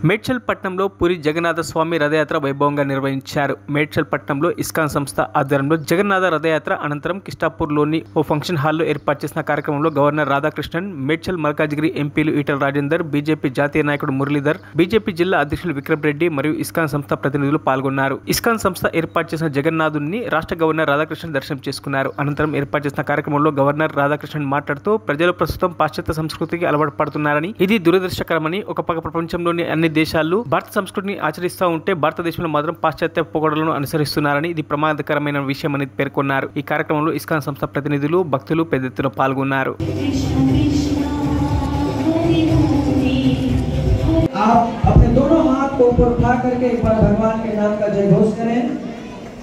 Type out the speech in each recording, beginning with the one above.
మేడ్చల్ పట్టణంలో పూరి జగన్నాథ స్వామి రథయాత్ర వైభవంగా నిర్వహించారు. మేడ్చల్ పట్టణంలో ఇస్కాన్ సంస్థ ఆధ్వర్యంలో జగన్నాథ రథయాత్ర అనంతరం కిష్టాపూర్లోని ఓ ఫంక్షన్ హాల్లో ఏర్పాటు చేసిన కార్యక్రమంలో గవర్నర్ రాధాకృష్ణన్, మేడ్చల్ మల్కాజిగిరి ఎంపీలు ఈటల రాజేందర్, బీజేపీ జాతీయ నాయకుడు మురళీధర్, బీజేపీ జిల్లా అధ్యక్షులు విక్రమ్ రెడ్డి మరియు ఇస్కాన్ సంస్థ ప్రతినిధులు పాల్గొన్నారు. ఇస్కాన్ సంస్థ ఏర్పాటు చేసిన జగన్నాథుని రాష్ట్ర గవర్నర్ రాధాకృష్ణన్ దర్శనం చేసుకున్నారు. అనంతరం ఏర్పాటు చేసిన కార్యక్రమంలో గవర్నర్ రాధాకృష్ణన్ మాట్లాడుతూ ప్రజలు ప్రస్తుతం పాశ్చాత్య సంస్కృతికి అలవాటు పడుతున్నారని, ఇది దురదృష్టకరమని, ఒక పక్క ప్రపంచంలోని అన్ని దేశాలు భారత సంస్కృతిని ఆచరిస్తూ ఉంటే భారతదేశంలో మాత్రం పాశ్చాత్య పోకడలను అనుసరిస్తున్నారని, ఇది ప్రమాదకరమైన విషయమని పేర్కొన్నారు. ఈ కార్యక్రమంలో ఇస్కాన్ సంస్థ ప్రతినిధులు, భక్తులు పెద్ద ఎత్తున పాల్గొన్నారు. आप अपने दोनों हाथ को ऊपर उठा करके एक बार भगवान के नाम का जय घोष करें,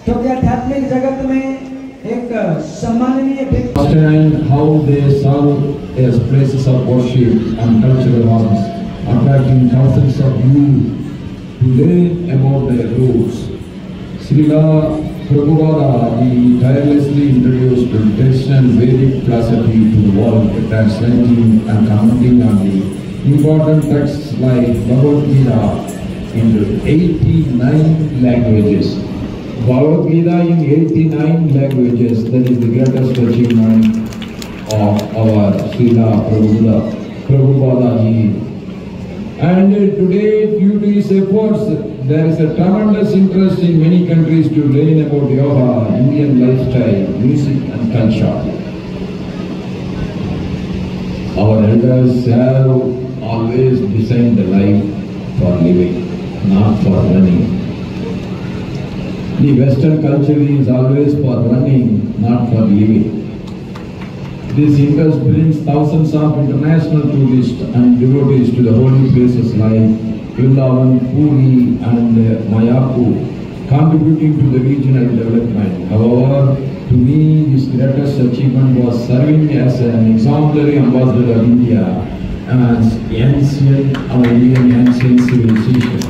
क्योंकि आध्यात्मिक जगत में एक सम्माननीय व्यक्ति how they serve as places of worship and cultural arts, attracting thousands of youth to learn about their roots. Srila Prabhupada, he tirelessly introduced traditional Vedic philosophy to the world, translating and commenting on the important texts like Bhagavad Gita into 89 languages. Bhagavad Gita in 89 languages, that is the greatest achievement of our Srila Prabhupada ji. And today, due to his efforts, there is a tremendous interest in many countries to learn about yoga, Indian lifestyle, music and culture. Our elders have always designed the life for living, not for running. The Western culture is always for running, not for living. This interest brings thousands of international tourists and devotees to the holy places like Vrindavan, Puri and Mayapur, contributing to the regional development. However, to me, this greatest achievement was serving as an exemplary ambassador of India as our Indian ancient civilization.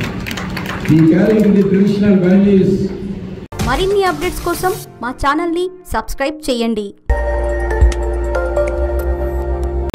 We carry the traditional values. మరిన్ని updates కోసం మా ఛానల్ని subscribe చేయండి.